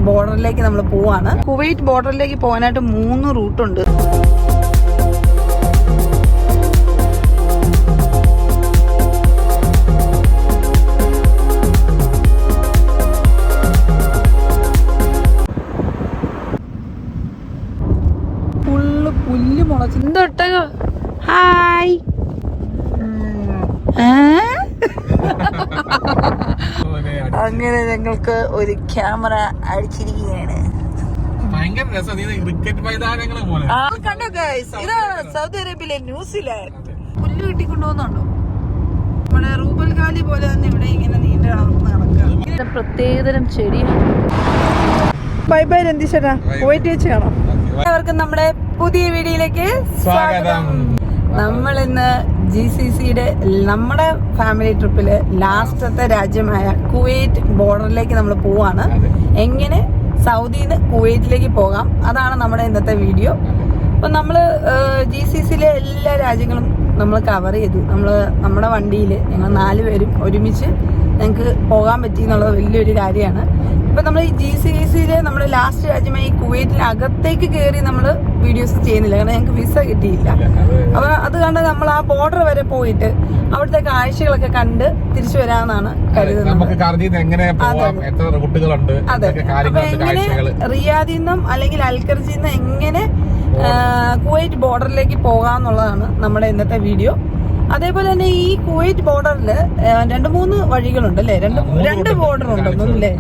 ബോർഡറിലേക്ക് നമ്മൾ പോവാണ്. കുവൈറ്റ് ബോർഡറിലേക്ക് പോകാനായിട്ട് 3 റൂട്ടുണ്ട്. പുല്ല് മുളച്ചിട്ട ഹായ് അങ്ങനെ ഞങ്ങൾക്ക് ഒരു ക്യാമറ അടിച്ചിരിക്കുകയാണ്. കണ്ടോ ഗൈസ്, ഇതാണ് സൗദി അറേബ്യയിലെ ന്യൂസിലാൻഡ്. പുല്ല് കിട്ടിക്കൊണ്ടുപോകുന്നുണ്ടോ? നമ്മുടെ റൂബൽ ഖാലി പോലെ തന്നെ ഇവിടെ ഇങ്ങനെ നീണ്ട നടക്കുക. പ്രത്യേകതരം ചെടിയാണ്. ബൈ ബൈ രന്തീഷേട്ടാ, പോയിട്ട് വെച്ച് കാണാം. എല്ലാവർക്കും നമ്മുടെ പുതിയ വീഡിയോയിലേക്ക് സ്വാഗതം. നമ്മൾ ഇന്ന് GCCയുടെ നമ്മുടെ ഫാമിലി ട്രിപ്പില് ലാസ്റ്റത്തെ രാജ്യമായ കുവൈറ്റ് ബോർഡറിലേക്ക് നമ്മൾ പോവാണ്. എങ്ങനെ സൗദിന്ന് കുവൈറ്റിലേക്ക് പോകാം, അതാണ് നമ്മുടെ ഇന്നത്തെ വീഡിയോ. അപ്പൊ നമ്മള് GCCയിലെ എല്ലാ രാജ്യങ്ങളും നമ്മൾ കവർ ചെയ്തു. നമ്മുടെ വണ്ടിയിൽ ഞങ്ങൾ 4 പേരും ഒരുമിച്ച് ഞങ്ങൾക്ക് പോകാൻ പറ്റി എന്നുള്ളത് വലിയൊരു കാര്യമാണ്. ഇപ്പൊ നമ്മൾ ഈ GCCയിലെ നമ്മുടെ ലാസ്റ്റ് രാജ്യമായി ഈ കുവൈറ്റിനകത്തേക്ക് കയറി നമ്മൾ വീഡിയോസ് ചെയ്യുന്നില്ല, കാരണം ഞങ്ങൾക്ക് വിസ കിട്ടിയില്ല. അപ്പൊ അത് കണ്ട് നമ്മൾ ആ ബോർഡർ വരെ പോയിട്ട് അവിടുത്തെ കാഴ്ചകളൊക്കെ കണ്ട് തിരിച്ചു വരാമെന്നാണ് കരുതുന്നത്. അതെ, അപ്പൊ എങ്ങനെ റിയാദിൽ നിന്നും അല്ലെങ്കിൽ അൽഖർജിൽ നിന്നും എങ്ങനെ കുവൈറ്റ് ബോർഡറിലേക്ക് പോകാന്നുള്ളതാണ് നമ്മുടെ ഇന്നത്തെ വീഡിയോ. അതേപോലെ തന്നെ ഈ കുവൈറ്റ് ബോർഡറിൽ 2-3 വഴികളുണ്ട് അല്ലേ? രണ്ട് ബോർഡർ ഉണ്ടെന്നല്ലേ?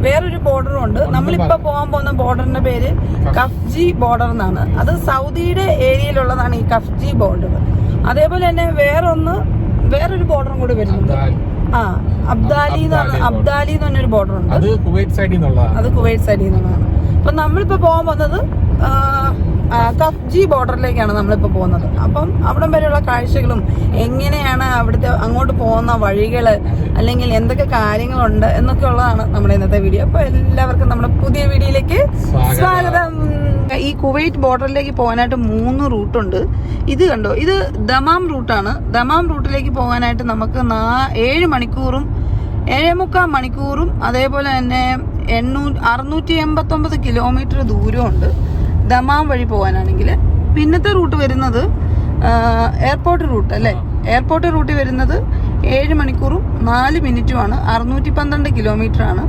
വേറൊരു ബോർഡറും ഉണ്ട്. നമ്മളിപ്പോ പോകാൻ പോകുന്ന ബോർഡറിന്റെ പേര് കഫ്ജി ബോർഡർ എന്നാണ്. അത് സൗദിയുടെ ഏരിയയിലുള്ളതാണ് ഈ കഫ്ജി ബോർഡർ. അതേപോലെ തന്നെ വേറൊരു ബോർഡറും കൂടി വരുന്നുണ്ട്. അബ്ദാലി എന്ന് പറഞ്ഞൊരു ബോർഡർ ഉണ്ട്. അത് കുവൈറ്റ് സൈഡിൽ നിന്നുള്ളതാണ്. അപ്പൊ നമ്മളിപ്പോ പോകാൻ പോകുന്നത് കഫ്ജി ബോർഡറിലേക്കാണ് നമ്മളിപ്പോ പോകുന്നത്. അപ്പം അവിടം വരെയുള്ള കാഴ്ചകളും എങ്ങനെയാണ് അവിടുത്തെ അങ്ങോട്ട് പോകുന്ന വഴികള്, അല്ലെങ്കിൽ എന്തൊക്കെ കാര്യങ്ങളുണ്ട് എന്നൊക്കെ ഉള്ളതാണ് നമ്മുടെ ഇന്നത്തെ വീഡിയോ. അപ്പൊ എല്ലാവർക്കും നമ്മുടെ പുതിയ വീഡിയോയിലേക്ക് സ്വാഗതം. ഈ കുവൈറ്റ് ബോർഡറിലേക്ക് പോകാനായിട്ട് 3 റൂട്ടുണ്ട്. ഇത് കണ്ടോ, ഇത് ദമാം റൂട്ടാണ്. ദമാം റൂട്ടിലേക്ക് പോകാനായിട്ട് നമുക്ക് 7 മണിക്കൂറും 7.25 മണിക്കൂറും അതേപോലെ തന്നെ 689 കിലോമീറ്റർ ദൂരമുണ്ട് ദമാം വഴി പോകാനാണെങ്കിൽ. പിന്നത്തെ റൂട്ട് വരുന്നത് എയർപോർട്ട് റൂട്ട് അല്ലേ? എയർപോർട്ട് റൂട്ട് വരുന്നത് 7 മണിക്കൂറും 4 മിനിറ്റുമാണ്. 612 കിലോമീറ്റർ ആണ്.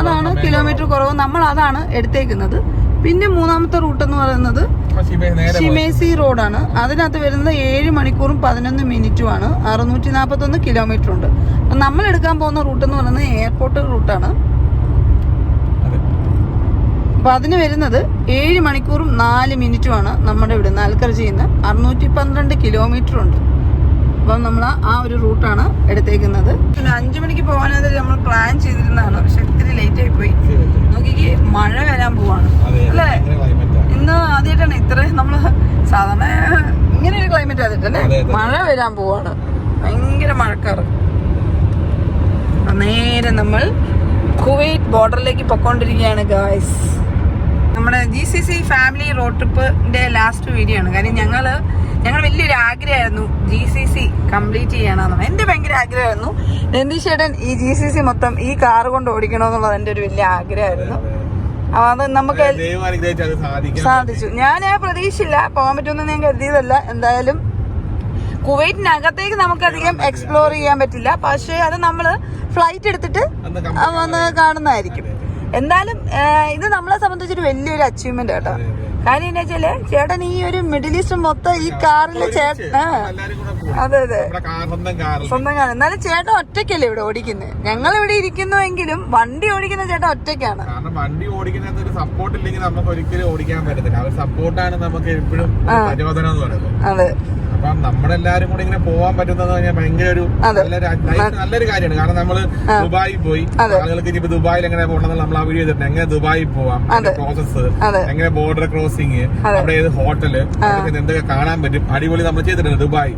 അതാണ് കിലോമീറ്റർ കുറവ്. നമ്മൾ അതാണ് എടുത്തേക്കുന്നത്. പിന്നെ 3ാമത്തെ റൂട്ട് എന്ന് പറയുന്നത് ഷിമേസി റോഡാണ്. അതിനകത്ത് വരുന്നത് 7 മണിക്കൂറും 11 മിനിറ്റുമാണ്. 641 കിലോമീറ്റർ ഉണ്ട്. അപ്പൊ നമ്മൾ എടുക്കാൻ പോകുന്ന റൂട്ട് എന്ന് പറയുന്നത് എയർപോർട്ട് റൂട്ടാണ്. അപ്പൊ അതിന് വരുന്നത് 7 മണിക്കൂറും 4 മിനിറ്റുമാണ്. നമ്മുടെ ഇവിടെ അൽഖർജിയിൽ നിന്ന് 612 കിലോമീറ്റർ ഉണ്ട്. അപ്പം നമ്മൾ ആ ഒരു റൂട്ടാണ് എടുത്തേക്കുന്നത്. പിന്നെ 5 മണിക്ക് പോകാനായിട്ട് നമ്മൾ പ്ലാൻ ചെയ്തിരുന്നതാണ്. പക്ഷെ ഇത്തിരി ലേറ്റ് ആയി പോയി. നോക്കിക്ക് മഴ വരാൻ പോവാണ് അല്ലേ? ഇന്ന് ആദ്യമായിട്ടാണ് ഇത്രയും നമ്മള് സാധാരണ ഇങ്ങനെ ഒരു ക്ലൈമറ്റ് ആദ്യമായിട്ടല്ലേ? മഴ വരാൻ പോവാണ്, ഭയങ്കര മഴക്കാറ്. നേരെ നമ്മൾ കുവൈറ്റ് ബോർഡറിലേക്ക് പൊക്കോണ്ടിരിക്കുകയാണ് ഗായ്സ്. നമ്മുടെ GCC ഫാമിലി റോഡ് ട്രിപ്പിന്റെ ലാസ്റ്റ് വീഡിയോ ആണ്. കാര്യം ഞങ്ങൾ വലിയൊരു ആഗ്രഹമായിരുന്നു GCC കംപ്ലീറ്റ് ചെയ്യണമെന്നാണ്. എന്റെ ഭയങ്കര ആഗ്രഹമായിരുന്നു. രന്തീഷ് ചേട്ടൻ ഈ GCC മൊത്തം ഈ കാർ കൊണ്ട് ഓടിക്കണമെന്നുള്ളത് എന്റെ ഒരു വലിയ ആഗ്രഹമായിരുന്നു. അത് നമുക്ക് സാധിച്ചു. ഞാൻ പ്രതീക്ഷയില്ല പോകാൻ പറ്റുമെന്ന് ഞാൻ കരുതിയതല്ല. എന്തായാലും കുവൈറ്റിനകത്തേക്ക് നമുക്കധികം എക്സ്പ്ലോർ ചെയ്യാൻ പറ്റില്ല. പക്ഷെ അത് നമ്മള് ഫ്ലൈറ്റ് എടുത്തിട്ട് വന്ന് കാണുന്നതായിരിക്കും. എന്തായാലും ഇത് നമ്മളെ സംബന്ധിച്ചൊരു വലിയൊരു അച്ചീവ്മെന്റ് കേട്ടോ. കാര്യം എന്താ വെച്ചാല് ചേട്ടൻ ഈ ഒരു മിഡിൽ ഈസ്റ്റ് മൊത്തം ഈ കാറില് അതെ സ്വന്തം കാർ. എന്നാലും ചേട്ടൻ ഒറ്റയ്ക്കല്ലേ ഇവിടെ ഓടിക്കുന്നത്. ഞങ്ങൾ ഇവിടെ ഇരിക്കുന്നുവെങ്കിലും വണ്ടി ഓടിക്കുന്ന ചേട്ടൻ ഒറ്റയ്ക്കാണ്. വണ്ടി ഓടിക്കുന്ന ഒരു സപ്പോർട്ട് ഇല്ലെങ്കിൽ നമുക്ക് ഒരിക്കലും ഓടിക്കാൻ പറ്റത്തില്ല. ആ സപ്പോർട്ടാണ് നമുക്ക് എപ്പോഴും പ്രചോദനം എന്ന് പറയുന്നത്. അതെ, അപ്പം നമ്മളെല്ലാരും കൂടെ ഇങ്ങനെ പോകാൻ പറ്റുന്നത് ഭയങ്കര ഒരു നല്ലൊരു കാര്യമാണ്. കാരണം നമ്മള് ദുബായിൽ പോയി, ആളുകൾക്ക് ഇനിയിപ്പോ ദുബായിൽ എങ്ങനെ പോകണമെന്ന് നമ്മൾ ആ വീഡിയോ ചെയ്തിട്ടുണ്ട്. എങ്ങനെ ദുബായിൽ പോവാം, പ്രോസസ് എങ്ങനെ, ബോർഡർ ക്രോസിങ്, അവിടെ ഏത് ഹോട്ടല്, എന്തൊക്കെ കാണാൻ പറ്റും, അടിപൊളി നമ്മൾ ചെയ്തിട്ടുണ്ട് ദുബായ്.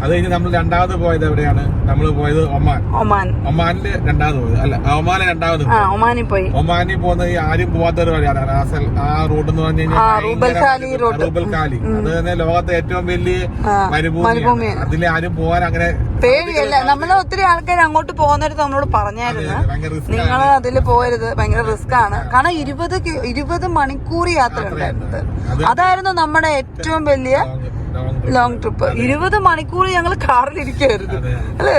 അത് കഴിഞ്ഞ് നമ്മൾ 2ാമത് പോയത് എവിടെയാണ്? നമ്മൾ പോയത് ഒമാനില് 2ാമത് പോയത് അല്ല, ഒമാനിൽ 2ാമത് പോയി. ഒമാനിൽ പോകുന്നത് ആരും പോവാത്തൊരു വഴിയാണ് ആ റൂട്ട് എന്ന് പറഞ്ഞു കഴിഞ്ഞാൽ റൂബൽ ഖാലി. അത് തന്നെ ലോകത്തെ ഏറ്റവും വലിയ മരുഭൂമി. അതിൽ ആരും പോകാൻ അങ്ങനെ പേടിയല്ല. നമ്മള് ഒത്തിരി ആൾക്കാർ അങ്ങോട്ട് പോകുന്നിടത്ത് നമ്മളോട് പറഞ്ഞായിരുന്നു നിങ്ങൾ അതിൽ പോകരുത്, ഭയങ്കര റിസ്ക് ആണ്. കാരണം 20 മണിക്കൂർ യാത്ര ഉണ്ടായിരുന്നത്. അതായിരുന്നു നമ്മുടെ ഏറ്റവും വലിയ ലോങ് ട്രിപ്പ്. 20 മണിക്കൂർ ഞങ്ങൾ കാറിലിരിക്കുവായിരുന്നു അല്ലേ?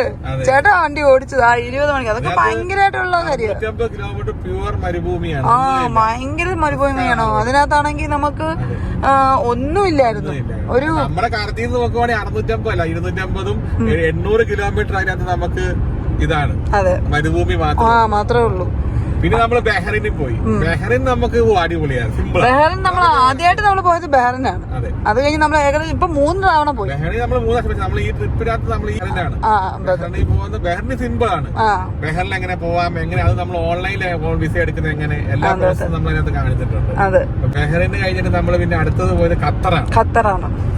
ചേട്ടാ വണ്ടി ഓടിച്ചത് 20 മണിക്കൂർ. അതൊക്കെ ഭയങ്കരമായിട്ടുള്ള കാര്യമാണ്. ഭയങ്കര മരുഭൂമിയാണോ? അതിനകത്താണെങ്കിൽ നമുക്ക് ഒന്നുമില്ലായിരുന്നു. ഒരു നമ്മുടെ കടത്തിൽ നിന്ന് നോക്കുവാണെങ്കിൽ 650 അല്ല 250 800 കിലോമീറ്റർ അതിനകത്ത് നമുക്ക് ഇതാണ് മരുഭൂമി മാത്രമേ ഉള്ളൂ. പിന്നെ നമ്മള് ബഹ്റിനിൽ പോയി. ബഹ്റിൻ നമുക്ക് അടിപൊളിയാണ്, സിമ്പിൾ. ബഹ്റിൻ നമ്മൾ ആദ്യമായിട്ട് നമ്മൾ പോയത് ബഹ്റിനാണ്. അത് കഴിഞ്ഞ് നമ്മൾ ഏകദേശം ഇപ്പൊ 3 തവണ പോയി. ബഹ്റിൻ നമ്മൾ 3 വർഷം നമ്മൾ ഈ ട്രിപ്പിനകത്ത് നമ്മൾ ഈ ബഹ്റിനിൽ പോകുന്നത്. ബഹ്റിൻ സിമ്പിൾ ആണ്. ബഹ്റിനിൽ എങ്ങനെ പോവാം, എങ്ങനെ അത് നമ്മൾ ഓൺലൈനിൽ വിസ എടുക്കുന്നത് എങ്ങനെ, എല്ലാ പ്രോസസ്സും നമ്മൾ അതിനകത്ത് കാണിച്ചിട്ടുണ്ട്. ബഹ്റിന് കഴിഞ്ഞിട്ട് നമ്മൾ പിന്നെ അടുത്തത് പോയത് ഖത്തറാണ്.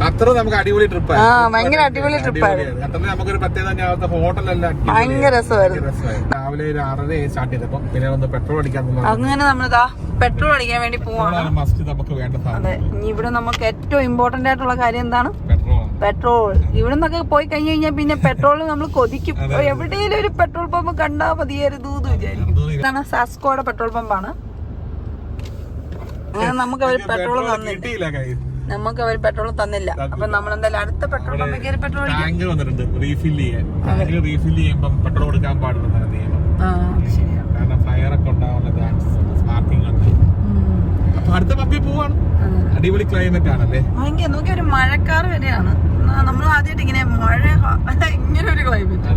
ഖത്തർ നമുക്ക് അടിപൊളി ട്രിപ്പാണ്, ഭയങ്കര അടിപൊളി ട്രിപ്പാണ്. ഖത്തറിൽ നമുക്കൊരു പ്രത്യേകത ഹോട്ടലെല്ലാം ഭയങ്കര രസമായിരുന്നു. രാവിലെ ഒരു 6:30 സ്റ്റാർട്ട് ചെയ്തപ്പോ പിന്നെ പെട്രോൾ അടിക്കാൻ, അങ്ങനെ നമ്മളിതാ പെട്രോൾ അടിക്കാൻ വേണ്ടി പോവാണ്. നമുക്ക് വേണ്ട. അതെ, ഇനി ഇവിടെ നമുക്ക് ഏറ്റവും ഇമ്പോർട്ടന്റ് ആയിട്ടുള്ള കാര്യം എന്താണ്? പെട്രോൾ. ഇവിടെ നിന്നൊക്കെ പോയി കഴിഞ്ഞു കഴിഞ്ഞാൽ പിന്നെ പെട്രോൾ നമ്മൾ കൊതിക്കും. എവിടെയെങ്കിലും ഒരു പെട്രോൾ പമ്പ് കണ്ടാൽ മതിയായിരുന്നു എന്ന് വിചാരിക്കും. ഇതാണ് സാസ്കോയുടെ പെട്രോൾ പമ്പാണ്. അങ്ങനെ നമുക്ക് അവർ പെട്രോൾ തന്നില്ല. അപ്പൊ നമ്മൾ എന്തായാലും അടുത്ത പെട്രോൾ പമ്പിൽ കയറി പെട്രോൾ റീഫിൽ ചെയ്യുമ്പോൾ പെട്രോൾ കൊടുക്കാൻ പാടില്ല നിയമം. കാരണം ഫയർ ഒക്കെ ഉണ്ടാവാനുള്ള ചാൻസസ് ഉണ്ട്, സ്പാർക്കിംഗ് ഉണ്ട്. അപ്പൊ അടുത്ത പമ്പിൽ പോവാണ്. അടിപൊളി ക്ലൈമറ്റ് ആണല്ലേ? ഭയങ്കര നോക്കി ഒരു മഴക്കാർ വരെയാണ്. നമ്മൾ ആദ്യമായിട്ട് ഇങ്ങനെ മഴ ഇങ്ങനെ ഒരു ക്ലൈമറ്റ്.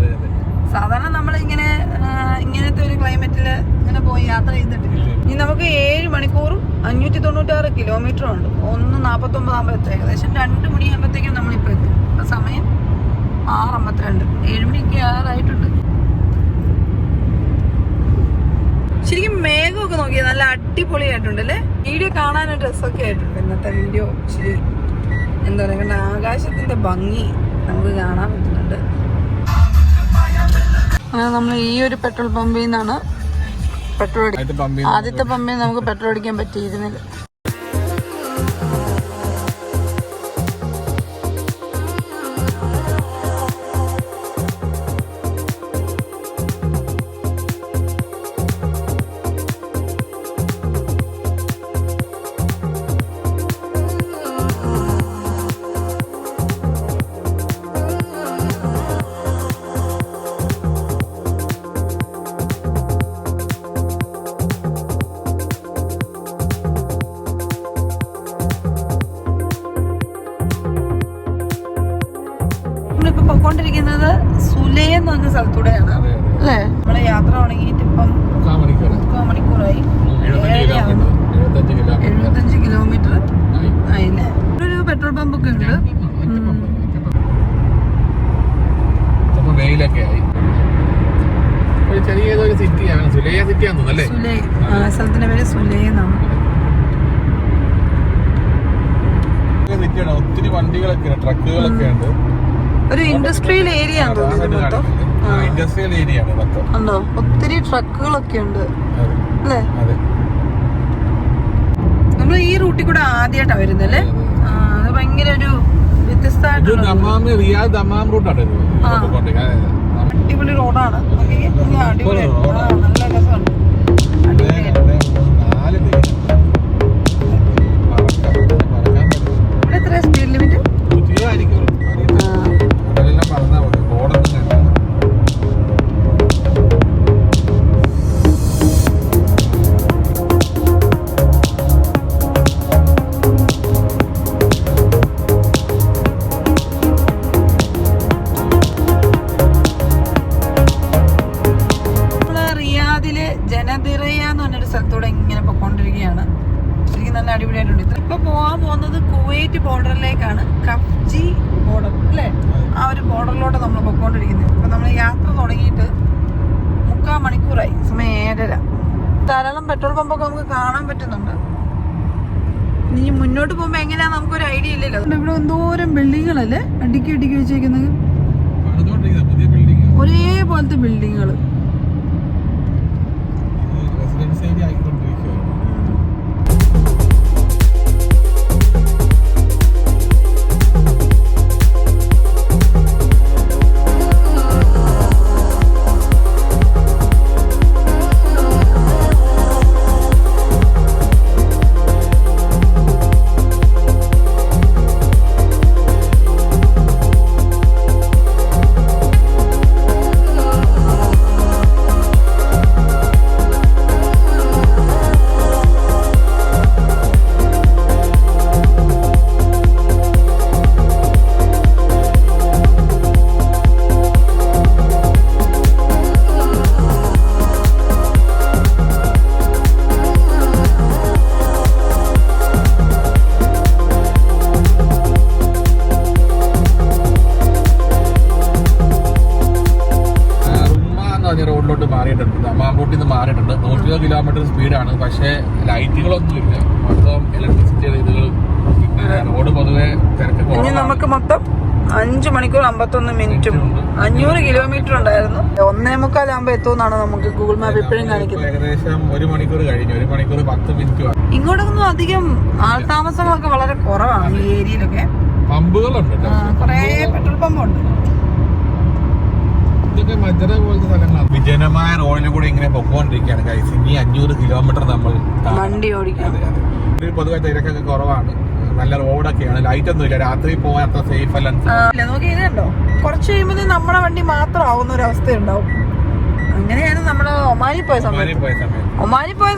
സാധാരണ നമ്മൾ ഇങ്ങനത്തെ ഒരു ക്ലൈമറ്റില് ഇങ്ങനെ പോയി യാത്ര ചെയ്തിട്ടില്ല. ഇനി നമുക്ക് 7 മണിക്കൂറും 596 കിലോമീറ്ററും ഉണ്ട്. 1:49 ആകുമ്പോ എത്തും. ഏകദേശം 2 മണിയാകുമ്പോഴത്തേക്കും നമ്മളിപ്പോ എത്തും. സമയം 6:52. 7 മണിക്ക് ആറായിട്ടുണ്ട്. ശരിക്കും മേഘമൊക്കെ നോക്കിയാൽ നല്ല അടിപൊളിയായിട്ടുണ്ട് അല്ലേ? വീഡിയോ കാണാനൊരു രസമൊക്കെ ആയിട്ടുണ്ട്. ഇന്നത്തെ വീഡിയോ ശരി എന്താ പറയുക, കാരണം ആകാശത്തിന്റെ ഭംഗി നമുക്ക് കാണാൻ പറ്റുന്നുണ്ട്. നമ്മൾ ഈ ഒരു പെട്രോൾ പമ്പിൽ നിന്നാണ് പെട്രോൾ ആദ്യത്തെ പമ്പിൽ നമുക്ക് പെട്രോൾ അടിക്കാൻ പറ്റിയിരുന്നില്ല. പോയിക്കൊണ്ടിരിക്കുന്നത് സുലേ എന്ന് പറഞ്ഞ സ്ഥലത്തൂടെയാണ് അല്ലേ? നമ്മളെ യാത്ര തുടങ്ങിയിട്ട് ഇപ്പം 3 മണിക്കൂറായി. 75 കിലോമീറ്റർ ആയില്ലേ? ഒരു പെട്രോൾ പമ്പ് ഒക്കെ ഉണ്ട്. വെയിലൊക്കെ ആയി. ചെറിയൊരു സിറ്റിയാണ്, സുലേ സിറ്റിയാണെന്ന് തോന്നുന്നല്ലേ? സുലേ, സ്ഥലത്തിന്റെ പേര് സുലേ എന്നാണ്. ഒത്തിരി വണ്ടികളൊക്കെ ട്രക്കുകളൊക്കെ ഉണ്ട്. ഒരു ഇൻഡസ്ട്രിയൽ ഏരിയ ഇൻഡസ്ട്രിയൽ ഏരിയ ഉണ്ടോ? ഒത്തിരി ട്രക്കുകളൊക്കെ ഉണ്ട് അല്ലേ? നമ്മൾ ഈ റൂട്ടിൽ കൂടെ ആദ്യമായിട്ടാ വരുന്നല്ലേ? അത് ഭയങ്കര ഒരു വ്യത്യസ്തമായിട്ടുള്ള അടിപൊളി റോഡാണ്. അടിപൊളി, നല്ല രസമുണ്ട്. ഇവിടെ എത്ര സ്പീഡ് ലിമിറ്റ്? സ്ഥലത്തൂടെ ഇങ്ങനെ പൊക്കോണ്ടിരിക്കുകയാണ്. ശരിക്കും നല്ല അടിപൊളിയായിട്ടുണ്ട്. ഇപ്പൊ പോകാൻ പോകുന്നത് കുവൈറ്റ് ബോർഡറിലേക്കാണ്. കഫ്ജി ബോർഡർ അല്ലേ? ആ ഒരു ബോർഡറിലോട്ട് നമ്മൾ പൊക്കോണ്ടിരിക്കുന്നത്. ഇപ്പൊ നമ്മൾ യാത്ര തുടങ്ങിയിട്ട് 3/4 മണിക്കൂറായി. സമയം 7:30. ധാരാളം പെട്രോൾ പമ്പൊക്കെ നമുക്ക് കാണാൻ പറ്റുന്നുണ്ട്. ഇനി മുന്നോട്ട് പോകുമ്പോ എങ്ങനെയാ നമുക്കൊരു ഐഡിയ ഇല്ലല്ലോ. ഇവിടെ എന്തോരം ബിൽഡിങ്ങുകളല്ലേ അടുക്കി വെച്ചേക്കുന്നത്, ഒരേപോലത്തെ ബിൽഡിങ്ങുകൾ. സ്പീഡാണ്. പക്ഷേ ലൈറ്റുകളൊന്നും ഇല്ല, മൊത്തം ഇലക്ട്രിസിറ്റിയുടെ ഇതുകളും. പിന്നെ റോഡ് പൊതുവെ തിരക്ക് ഇനി നമുക്ക് മൊത്തം 5 മണിക്കൂർ 51 മിനിറ്റും 500 കിലോമീറ്റർ ഉണ്ടായിരുന്നു. 1:45 ആകുമ്പോ എത്തുമെന്നാണ് നമുക്ക് ഗൂഗിൾ മാപ്പ് ഇപ്പോഴും കാണിക്കുന്നത്. ഏകദേശം 1 മണിക്കൂർ കഴിഞ്ഞു, 1 മണിക്കൂർ 10 മിനിറ്റ്. ഇങ്ങോട്ടൊന്നും അധികം ആൾതാമസങ്ങളൊക്കെ വളരെ കുറവാണ് ഈ ഏരിയയിലൊക്കെ. പമ്പുകളുണ്ട്, കുറെ പെട്രോൾ പമ്പുണ്ട്. ഇതൊക്കെ മജറ പോലത്തെ സ്ഥലങ്ങളാണ്. വിജനമായ റോഡിൽ കൂടെ ഇങ്ങനെ പൊക്കോണ്ടിരിക്കുകയാണ് ഗൈസ്. ഇനി 500 കിലോമീറ്റർ നമ്മൾ വണ്ടി ഓടിക്കാം. പൊതുവെ തിരക്കൊക്കെ കുറവാണ്, നല്ല റോഡൊക്കെയാണ്, ലൈറ്റ് ഒന്നും ഇല്ല, രാത്രി പോകാൻ അത്ര സേഫ് അല്ല. നോക്കി ഇത് കണ്ടോ, കുറച്ച് കഴിയുമ്പോൾ നമ്മുടെ വണ്ടി മാത്രം ആവുന്ന ഒരു അവസ്ഥ ഉണ്ടാവും. അങ്ങനെയാണ് നമ്മള് ഒമാനിൽ പോയ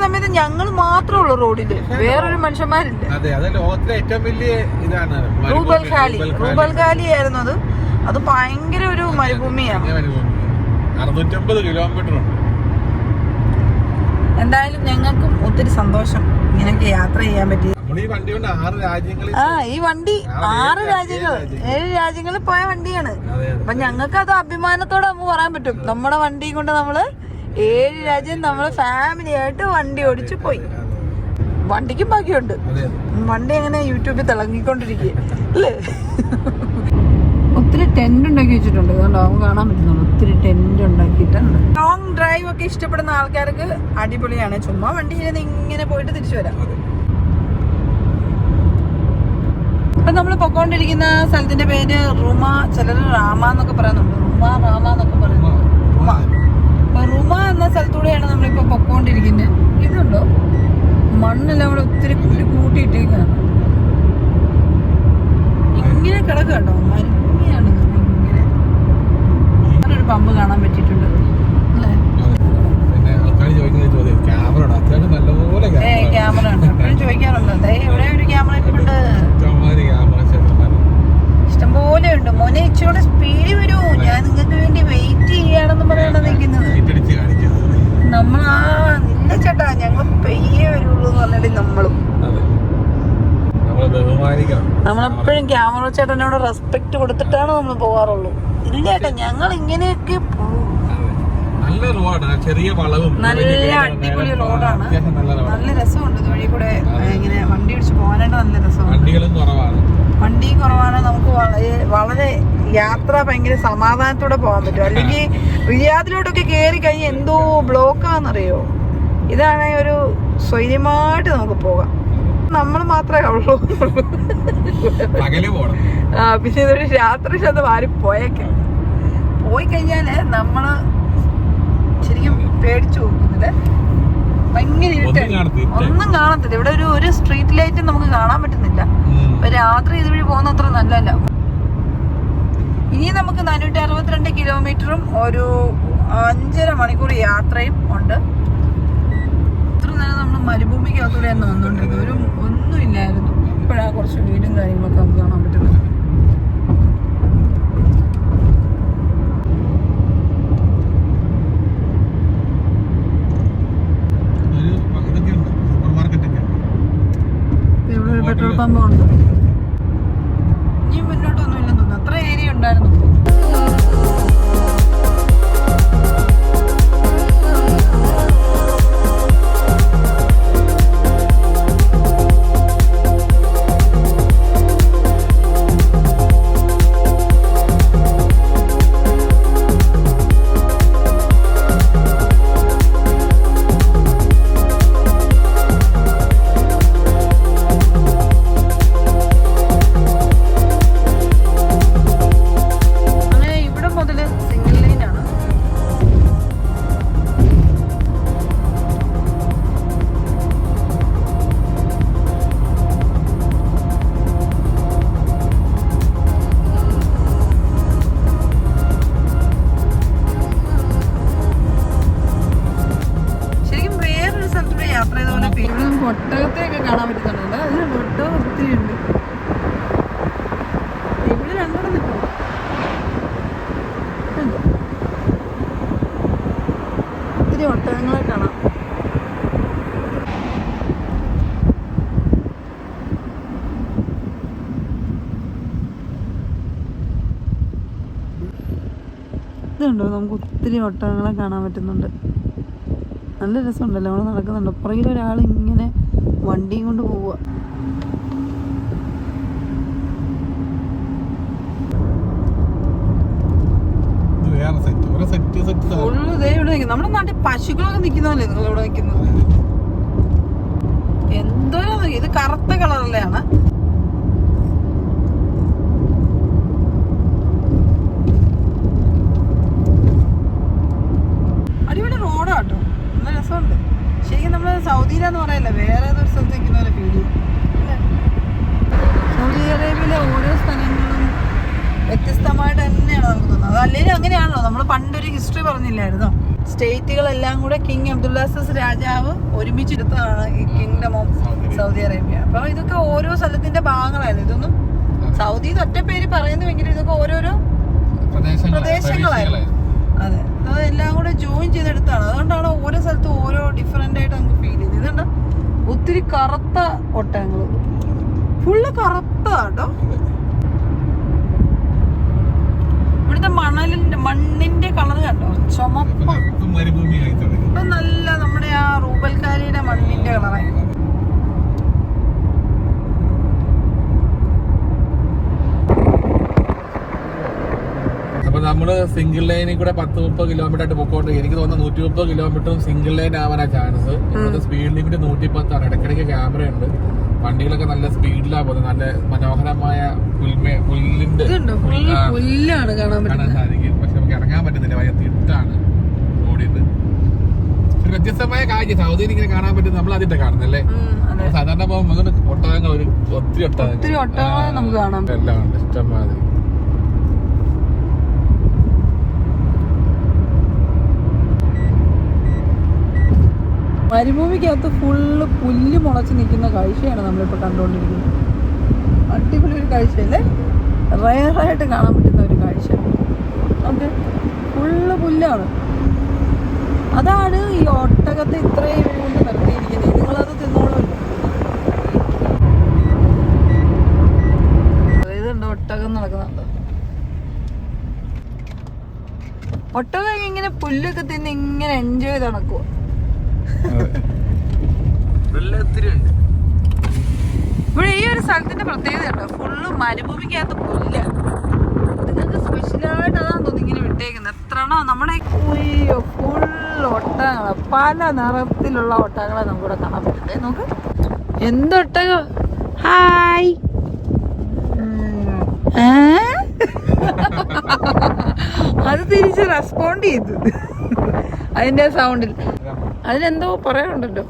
സമയത്ത് ഞങ്ങൾ മാത്രമേ ഉള്ളൂ റോഡില്, വേറൊരു മനുഷ്യന്മാരില്ല. അതെ, അത് ലോകത്തിലെ ഏറ്റവും വലിയ ഇതാണ് റൂബൽ ഖാലി ആയിരുന്നു അത്. അത് ഭയങ്കര ഒരു മരുഭൂമിയാണ്. 650 കിലോമീറ്റർ ഉണ്ട്. എന്തായാലും ഞങ്ങൾക്കും ഒത്തിരി സന്തോഷം ഇങ്ങനെയൊക്കെ യാത്ര ചെയ്യാൻ പറ്റി. ഈ വണ്ടി കൊണ്ട് 6 രാജ്യങ്ങളിൽ, ഈ വണ്ടി 6 രാജ്യങ്ങൾ 7 രാജ്യങ്ങളിൽ പോയ വണ്ടിയാണ്. അപ്പൊ ഞങ്ങൾക്ക് അത് അഭിമാനത്തോടെ നമുക്ക് പറയാൻ പറ്റും, നമ്മുടെ വണ്ടി കൊണ്ട് നമ്മള് 7 രാജ്യം നമ്മള് ഫാമിലി ആയിട്ട് വണ്ടി ഓടിച്ചു പോയി. വണ്ടിക്കും ബാക്കിയുണ്ട്. വണ്ടി അങ്ങനെ യൂട്യൂബിൽ തിളങ്ങിക്കൊണ്ടിരിക്കുക അല്ലേ. ഒത്തിരി ടെന്റ് ഉണ്ടാക്കി വെച്ചിട്ടുണ്ട്, അതുകൊണ്ട് അവൻ കാണാൻ പറ്റുന്നുള്ളൂ. ഒത്തിരി ടെന്റ് ഉണ്ടാക്കിയിട്ടുണ്ട്. ലോങ് ഡ്രൈവ് ഒക്കെ ഇഷ്ടപ്പെടുന്ന ആൾക്കാർക്ക് അടിപൊളിയാണ്. ചുമ്മാ വണ്ടിയിൽ ഇങ്ങനെ പോയിട്ട് തിരിച്ചു വരാം. ഇപ്പൊ നമ്മള് പൊക്കോണ്ടിരിക്കുന്ന സ്ഥലത്തിന്റെ പേര് റുമ, ചിലർ റാമ എന്നൊക്കെ പറയുന്നുണ്ട്. റാമ എന്നൊക്കെ പറയുന്നത് റുമ. അപ്പൊ റുമ എന്ന സ്ഥലത്തൂടെയാണ് നമ്മളിപ്പോ പൊക്കോണ്ടിരിക്കുന്നത്. ഇതുണ്ടോ, മണ്ണെല്ലാം കൂടെ ഒത്തിരി കൂട്ടിയിട്ടേക്കാണ്. ഇങ്ങനെ കിടക്കുക കേട്ടോ, മരുഭൂമിയാണ്. ഇങ്ങനെ ഒരു പമ്പ് കാണാൻ പറ്റിയിട്ടുണ്ട് അല്ലേ. ക്യാമറ ഉണ്ട്, എപ്പോഴും ചോദിക്കാറുണ്ട്. എവിടെ ഒരു ക്യാമറ ഉണ്ട്, ഇഷ്ടംപോലെ ഉണ്ട്. മോനെ ഇച്ചിരി സ്പീഡ് വരൂ, ഞാൻ നിങ്ങൾക്ക് വേണ്ടി വെയിറ്റ് ചെയ്യാണെന്ന് പറയണ നിൽക്കുന്നത്. നമ്മളാ നില്ല ചേട്ടാ, ഞങ്ങൾ പെയ്യേ വരുള്ളൂ എന്ന് പറഞ്ഞിട്ട് നമ്മളെപ്പോഴും ക്യാമറ ചേട്ടനോട് റെസ്പെക്ട് കൊടുത്തിട്ടാണ് നമ്മൾ പോവാറുള്ളൂ. ഇല്ല ചേട്ടാ, ഞങ്ങൾ ഇങ്ങനെയൊക്കെ നല്ല അടിപൊളി റോഡാണ്, നല്ല രസമുണ്ട്. ഇതുവഴി കൂടെ ഇങ്ങനെ വണ്ടി ഓടിച്ച് പോകാനായിട്ട് നല്ല രസമാണ്. വണ്ടിയും കുറവാണ്, നമുക്ക് വളരെ യാത്ര ഭയങ്കര സമാധാനത്തോടെ പോകാൻ പറ്റും. അല്ലെങ്കിൽ റിയാദിലോട്ടൊക്കെ കയറി കഴിഞ്ഞാൽ എന്തോ ബ്ലോക്കാന്നറിയോ. ഇതാണ് ഒരു സ്വൈര്യമായിട്ട് നമുക്ക് പോകാം. നമ്മൾ മാത്രമേ ഉള്ളൂ. പിന്നെ ഇതൊരു രാത്രി ശതം ആരും പോയി കഴിഞ്ഞാല് നമ്മള് ശരിക്കും പേടിച്ചു പോകുന്നില്ല. ഭയങ്കര ഒന്നും കാണത്തില്ല. ഇവിടെ ഒരു സ്ട്രീറ്റ് ലൈറ്റ് നമുക്ക് കാണാൻ പറ്റുന്നില്ല. അപ്പൊ രാത്രി ഇതുവഴി പോകുന്ന അത്ര നല്ലതല്ല. ഇനി നമുക്ക് 462 കിലോമീറ്ററും ഒരു 5.5 മണിക്കൂർ യാത്രയും ഉണ്ട്. ഇത്ര നേരം നമ്മൾ മരുഭൂമിക്കകത്തൂടെയാണ് വന്നുകൊണ്ടിരുന്നത്. ഒന്നും ഇല്ലായിരുന്നു. ഇപ്പോഴാണ് കുറച്ച് വീടും കാര്യങ്ങളൊക്കെ നമുക്ക് കാണാൻ പറ്റുന്നത്. ഇവിടെ ഒരു പെട്രോൾ പമ്പ് ഉണ്ട്. ഇനി മുന്നോട്ടൊന്നും ഇല്ലെന്ന് തോന്നുന്നു. അത്ര ഏരിയ ഉണ്ടായിരുന്നു. ഒട്ടകത്തെയൊക്കെ കാണാൻ പറ്റുന്നുണ്ട്. അതിന് ഒട്ടകം ഒത്തിരി ഉണ്ട്. ഇവിടെ രണ്ടെണ്ണം നിൽക്കും. ഒത്തിരി ഒട്ടകങ്ങളെ കാണാം. ഇതുണ്ടോ, നമുക്ക് ഒത്തിരി ഒട്ടകങ്ങളെ കാണാൻ പറ്റുന്നുണ്ട്. നല്ല രസമുണ്ടല്ലോ അവിടെ നടക്കുന്നുണ്ട്. പുറകിൽ ഒരാൾ ഇങ്ങനെ വണ്ടിയും കൊണ്ട് പോവുക. നമ്മുടെ നാട്ടിൽ പശുക്കളൊക്കെ നിൽക്കുന്നതല്ലേ നിങ്ങൾ ഇവിടെ നിൽക്കുന്നത്? എന്തോ ഇത് കറുത്ത കളറിലാണ്. അടിപൊളി റോഡാട്ടോ, നല്ല രസമുണ്ട്. ശരിക്കും നമ്മള് സൗദിയിലാന്ന് പറയല്ല, വേറെ ഏതൊരു സ്ഥലത്ത് നിൽക്കുന്ന പോലെ ഫീൽ ചെയ്യും. സൗദി അറേബ്യയിലെ ഓരോ സ്ഥലങ്ങളും വ്യത്യസ്തമായിട്ട് തന്നെയാണ് നമുക്ക് തോന്നുന്നത്. അത് അല്ലെങ്കിൽ അങ്ങനെയാണല്ലോ, നമ്മൾ പണ്ടൊരു ഹിസ്റ്ററി പറഞ്ഞില്ലായിരുന്നോ, സ്റ്റേറ്റുകളെല്ലാം കൂടെ കിങ് അബ്ദുല്ലാസിസ് രാജാവ് ഒരുമിച്ചെടുത്തതാണ് ഈ കിങ്ഡം ഓഫ് സൗദി അറേബ്യ. അപ്പൊ ഇതൊക്കെ ഓരോ സ്ഥലത്തിന്റെ ഭാഗങ്ങളായിരുന്നു. ഇതൊന്നും സൗദി ഒറ്റ പേര് പറയുന്നുവെങ്കിലും ഇതൊക്കെ ഓരോരോ പ്രദേശങ്ങളായിരുന്നു. അതെ, അതെല്ലാം കൂടെ ജോയിൻ ചെയ്തെടുത്താണ്. അതുകൊണ്ടാണ് ഓരോ സ്ഥലത്തും ഓരോ ഡിഫറെന്റ് ആയിട്ട് നമുക്ക് ഫീൽ ചെയ്തത്. ഇതുണ്ട് ഒത്തിരി കറുത്ത ഒട്ടകങ്ങൾ, ഫുള്ള് കറുത്താട്ടോ. ഇവിടുത്തെ മണ്ണിന്റെ കളർ കണ്ടോ, ചുമപ്പ്. ഇപ്പൊ നല്ല നമ്മുടെ ആ റൂബൽക്കാരിയുടെ മണ്ണിന്റെ കളറായി. അപ്പൊ നമ്മള് സിംഗിൾ ലൈനിൽ കൂടെ 10-30 കിലോമീറ്റർ ആയിട്ട് പൊക്കോണ്ട്, എനിക്ക് തോന്നുന്നു 130 കിലോമീറ്ററും സിംഗിൾ ലൈൻ ആവാനാ ചാൻസ്. ഇപ്പോഴത്തെ സ്പീഡ് ലിമിറ്റ് 110 ആണ്. ഇടയ്ക്കിടയ്ക്ക് ക്യാമറ ഉണ്ട്. വണ്ടികളൊക്കെ നല്ല സ്പീഡിലാണ് പോകുന്നത്. നല്ല മനോഹരമായ പുല്ലിന്റെ പുല്ലാണ് കാണാൻ സാധിക്കും. പക്ഷെ നമുക്ക് ഇറങ്ങാൻ പറ്റുന്നില്ല, ഭയ തിട്ടാണ് റോഡിൽ. ഒരു വ്യത്യസ്തമായ കാര്യം സൗദിയിൽ ഇങ്ങനെ കാണാൻ പറ്റും. നമ്മൾ അതിന്റെ കാണുന്നല്ലേ. സാധാരണ പോകുമ്പോൾ ഒട്ടകങ്ങൾ ഒത്തിരി ഒട്ടകങ്ങൾ നമുക്ക് കാണാം. എല്ലാം ഉണ്ട് ഇഷ്ടംമാതിരി. മരുഭൂമിക്കകത്ത് ഫുള്ള് പുല്ല് മുളച്ച് നിൽക്കുന്ന കാഴ്ചയാണ് നമ്മളിപ്പോൾ കണ്ടുകൊണ്ടിരിക്കുന്നത്. അടിപൊളി ഒരു കാഴ്ചയല്ലേ, റയറായിട്ട് കാണാൻ പറ്റുന്ന ഒരു കാഴ്ച. ഓക്കെ, ഫുള്ള് പുല്ലാണ്. അതാണ് ഈ ഒട്ടകത്തെ ഇത്രയും കൊണ്ട് നിർത്തിയിരിക്കുന്നത്. നിങ്ങളത് തിന്നോളൂല്ലോ. ഇതുണ്ട് ഒട്ടകം നടക്കുന്നുണ്ട്. ഒട്ടകം ഇങ്ങനെ പുല്ലൊക്കെ തിന്ന് ഇങ്ങനെ എൻജോയ് ചെയ്ത് നടക്കുക. ഇവിടെ ഈ ഒരു സ്ഥലത്തിന്റെ പ്രത്യേകത ഉണ്ടോ, ഫുള്ള് മരുഭൂമിക്കകത്ത് പുല്ല. നിങ്ങൾക്ക് സ്പെഷ്യലായിട്ട് അതാന്ന് തോന്നുന്നു ഇങ്ങനെ വിട്ടേക്കുന്നത്. എത്രയാണോ നമ്മുടെ ഫുൾ ഒട്ടകങ്ങള്, പല നിറത്തിലുള്ള ഒട്ടകങ്ങളെ നമുക്കിവിടെ കാണാൻ പറ്റുന്നുണ്ട്. നോക്ക് എന്തൊട്ടകം. ഹായ്, അത് തിരിച്ച് റെസ്പോണ്ട് ചെയ്തു അതിന്റെ സൗണ്ടിൽ. അതിനെന്തോ പറയാനുണ്ടല്ലോ.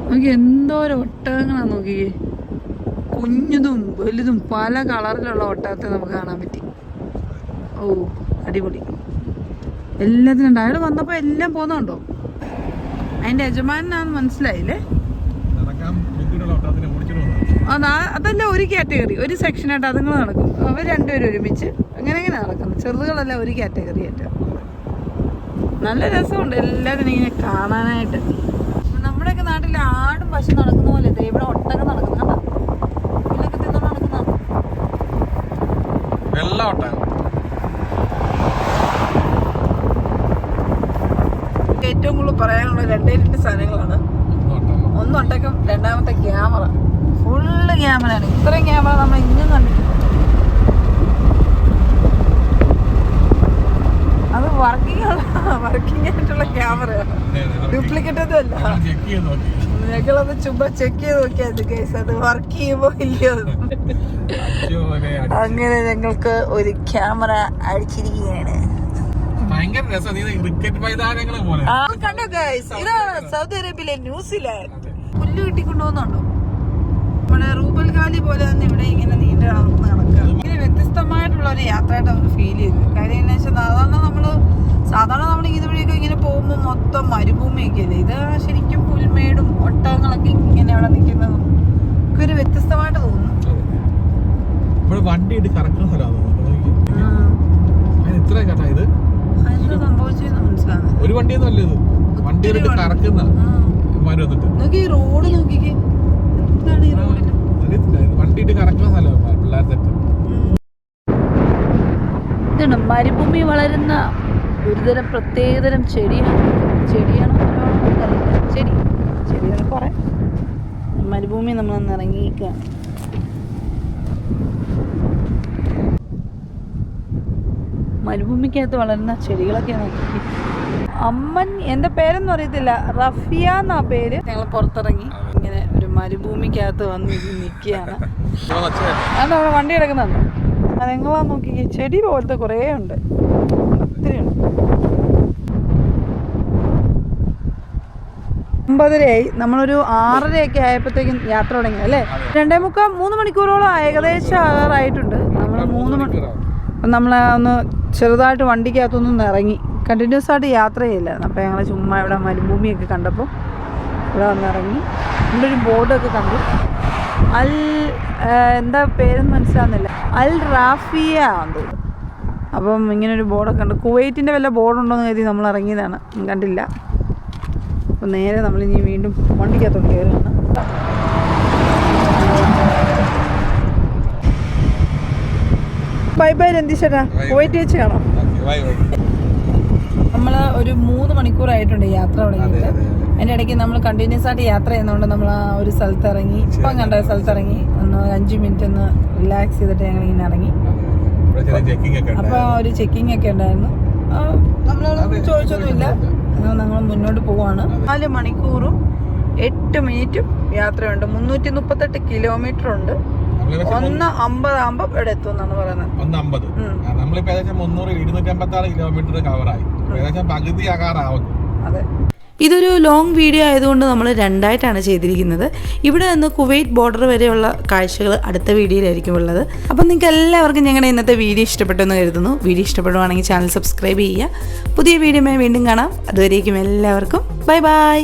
നോക്കി എന്തോരം ഒട്ടകങ്ങളാണ് നോക്കിയേ, കുഞ്ഞതും വലുതും പല കളറിലുള്ള ഒട്ടകത്തെ നമുക്ക് കാണാൻ പറ്റി. ഓ അടിപൊളി. എല്ലാത്തിനും ഉണ്ട്. അയാൾ വന്നപ്പോ എല്ലാം പോകുന്നുണ്ടോ, അതിന്റെ യജമാനാന്ന് മനസ്സിലായില്ലേ. അതല്ല ഒരു കാറ്റഗറി, ഒരു സെക്ഷനായിട്ട് അതുങ്ങൾ നടക്കും. അവർ രണ്ടുപേരും ഒരുമിച്ച് അങ്ങനെ നടക്കുന്നു. ചെറുതുകളെല്ലാം ഒരു കാറ്റഗറി ആയിട്ട്. നല്ല രസമുണ്ട് എല്ലാത്തിനും ഇങ്ങനെ കാണാനായിട്ട്. നമ്മുടെയൊക്കെ നാട്ടിൽ ആടും പശു നടക്കുന്ന പോലെ ഇവിടെ ഒട്ടകം നടക്കുന്ന ഇതിലൊക്കെ തിന്നോണ്ട് നടക്കുന്ന ഏറ്റവും കൂടുതൽ പറയാനുള്ള രണ്ടേ രണ്ട് സാധനങ്ങളാണ്. ഒന്ന് ഒട്ടകം, രണ്ടാമത്തെ ക്യാമറ. ഫുള്ള് ക്യാമറയാണ്. ഇത്രയും ക്യാമറ നമ്മൾ ഇന്നും കണ്ടിട്ടില്ല. അത് വർക്കിംഗ് ആയിട്ടുള്ള ക്യാമറയാണ്, ഡ്യൂപ്ലിക്കേറ്റ് ഒന്നും അല്ല. ഞങ്ങളത് ചുമ്മാ ചെക്ക് ചെയ്ത് നോക്കിയാൽ കേസ് അത് വർക്ക് ചെയ്യുമ്പോ ഇല്ലയോ. അങ്ങനെ ഞങ്ങൾക്ക് ഒരു ക്യാമറ അടിച്ചിരിക്കുകയാണ്. കണ്ടോ ഗൈസ്, ഇതാണ് സൗദി അറേബ്യയിലെ ന്യൂസിലാൻഡ്. പുല്ല് കിട്ടിക്കൊണ്ടുപോകുന്നുണ്ടോ. നമ്മുടെ റൂബൽ ഖാലി പോലെ തന്നെ ഇവിടെ ഇങ്ങനെ നീണ്ടു നടക്കുക. ഇങ്ങനെ വ്യത്യസ്തമായിട്ടുള്ള ഒരു യാത്രയായിട്ട് നമുക്ക് ഫീൽ ചെയ്തു. കാര്യം എന്താ വെച്ചാൽ സാധാരണ നമ്മൾ ഇതുവഴിയൊക്കെ ഇങ്ങനെ പോകുമ്പോൾ മൊത്തം മരുഭൂമിയൊക്കെ അല്ലേ. ഇത് ശരിക്കും പുൽമേടും ഒട്ടകങ്ങളൊക്കെ ഇങ്ങനെ അവിടെ നിൽക്കുന്നതും ഒക്കെ ഒരു വ്യത്യസ്തമായിട്ട് തോന്നുന്നു. വണ്ടി കറക്കുന്ന സ്ഥലമാണ്. എന്താ സംഭവിച്ചെന്ന് മനസ്സിലാകുന്നത്. ഒരു വണ്ടിയൊന്നും അല്ല ഇത്, വണ്ടി കറക്കുന്ന നോക്കി ഈ റോഡ് നോക്കിക്കേ. എന്താണ് ഈ റോഡിന് വണ്ടി കറക്കുന്ന സ്ഥലമാണ് പിള്ളേർ സെറ്റ്. ഇതാണ് മരുഭൂമി വളരുന്ന ഒരുതരം പ്രത്യേകതരം ചെടിയാണ് ചെടികൾ കുറെ. മരുഭൂമി നമ്മളൊന്ന് ഇറങ്ങിയിരിക്കുകയാണ്. മരുഭൂമിക്കകത്ത് വളരുന്ന ചെടികളൊക്കെ നോക്കി. അമ്മൻ, എൻ്റെ പേരൊന്നും അറിയത്തില്ല, റഫിയ എന്നാ പേര്. ഞങ്ങൾ പുറത്തിറങ്ങി ഇങ്ങനെ ഒരു മരുഭൂമിക്കകത്ത് വന്ന് നിൽക്കുകയാണ്. അതുകൊണ്ട് അവിടെ വണ്ടി കിടക്കുന്നുണ്ട്. അതെങ്ങളാ നോക്കി, ചെടി പോലത്തെ കുറേ ഉണ്ട്, ഒത്തിരി ഉണ്ട്. 9:30 നമ്മളൊരു 6:30 ആയപ്പോഴത്തേക്കും യാത്ര തുടങ്ങി അല്ലേ. 2:45-3 മണിക്കൂറോളം ഏകദേശം ആകാറായിട്ടുണ്ട്. നമ്മൾ ഒന്ന് ചെറുതായിട്ട് വണ്ടിക്കകത്തൊന്നും ഇറങ്ങി, കണ്ടിന്യൂസ് ആയിട്ട് യാത്ര ചെയ്യില്ലായിരുന്നു. അപ്പോൾ ഞങ്ങൾ ചുമ്മാ ഇവിടെ മരുഭൂമിയൊക്കെ കണ്ടപ്പോൾ ഇവിടെ വന്നിറങ്ങി. ഇവിടെ ഒരു ബോർഡൊക്കെ കണ്ടു. എന്താ പേരെന്ന് മനസ്സിലാകുന്നില്ല, അൽ റാഫിയ ആണെന്ന് തോന്നുന്നു. അപ്പം ഇങ്ങനൊരു ബോർഡൊക്കെ കണ്ടു. കുവൈറ്റിൻ്റെ വല്ല ബോർഡുണ്ടോയെന്ന് കരുതി നമ്മൾ ഇറങ്ങിയതാണ്, കണ്ടില്ല. അപ്പം നേരെ നമ്മളിനി വീണ്ടും വണ്ടിക്കകത്തോട്ട് കയറുകയാണ്. ബൈ ബൈ രന്തീഷേട്ടാ, കുവൈറ്റ് വെച്ച് കാണാം. നമ്മൾ ഒരു 3 മണിക്കൂറായിട്ടുണ്ട് യാത്ര തുടങ്ങിയിട്ട്. അതിൻ്റെ ഇടയ്ക്ക് നമ്മൾ കണ്ടിന്യൂസ് ആയിട്ട് യാത്ര ചെയ്യുന്നതുകൊണ്ട് നമ്മൾ ആ ഒരു സ്ഥലത്ത് ഇറങ്ങി, ഇപ്പം കണ്ട സ്ഥലത്തിറങ്ങി ഒന്ന് 5 മിനിറ്റ് ഒന്ന് റിലാക്സ് ചെയ്തിട്ട് ഞങ്ങൾ ഇങ്ങനെ ഇറങ്ങി. അപ്പോൾ ഒരു ചെക്കിംഗ് ഒക്കെ ഉണ്ടായിരുന്നു. നമ്മൾ ചോദിച്ചൊന്നുമില്ല, ഞങ്ങൾ മുന്നോട്ട് പോവാണ്. 4 മണിക്കൂറും 8 മിനിറ്റും യാത്രയുണ്ട്. 338 കിലോമീറ്റർ ഉണ്ട്. 1:50 ആകുമ്പോൾ ഇവിടെ എത്തും എന്നാണ് പറയുന്നത്. 1:50. നമ്മളിപ്പോ ഏകദേശം 256 കിലോമീറ്റർ കവറായി, ഏകദേശം പകുതി ആകാറാവുന്നു. അതെ. ഇതൊരു ലോങ് വീഡിയോ ആയതുകൊണ്ട് നമ്മൾ 2ആയിട്ടാണ് ചെയ്തിരിക്കുന്നത്. ഇവിടെ നിന്ന് കുവൈറ്റ് ബോർഡർ വരെയുള്ള കാഴ്ചകൾ അടുത്ത വീഡിയോയിലായിരിക്കും ഉള്ളത്. അപ്പം നിങ്ങൾക്ക് എല്ലാവർക്കും ഞങ്ങളുടെ ഇന്നത്തെ വീഡിയോ ഇഷ്ടപ്പെട്ടെന്ന് കരുതുന്നു. വീഡിയോ ഇഷ്ടപ്പെടുവാണെങ്കിൽ ചാനൽ സബ്സ്ക്രൈബ് ചെയ്യുക. പുതിയ വീഡിയോയുമായി വീണ്ടും കാണാം. അതുവരേക്കും എല്ലാവർക്കും ബൈ ബൈ.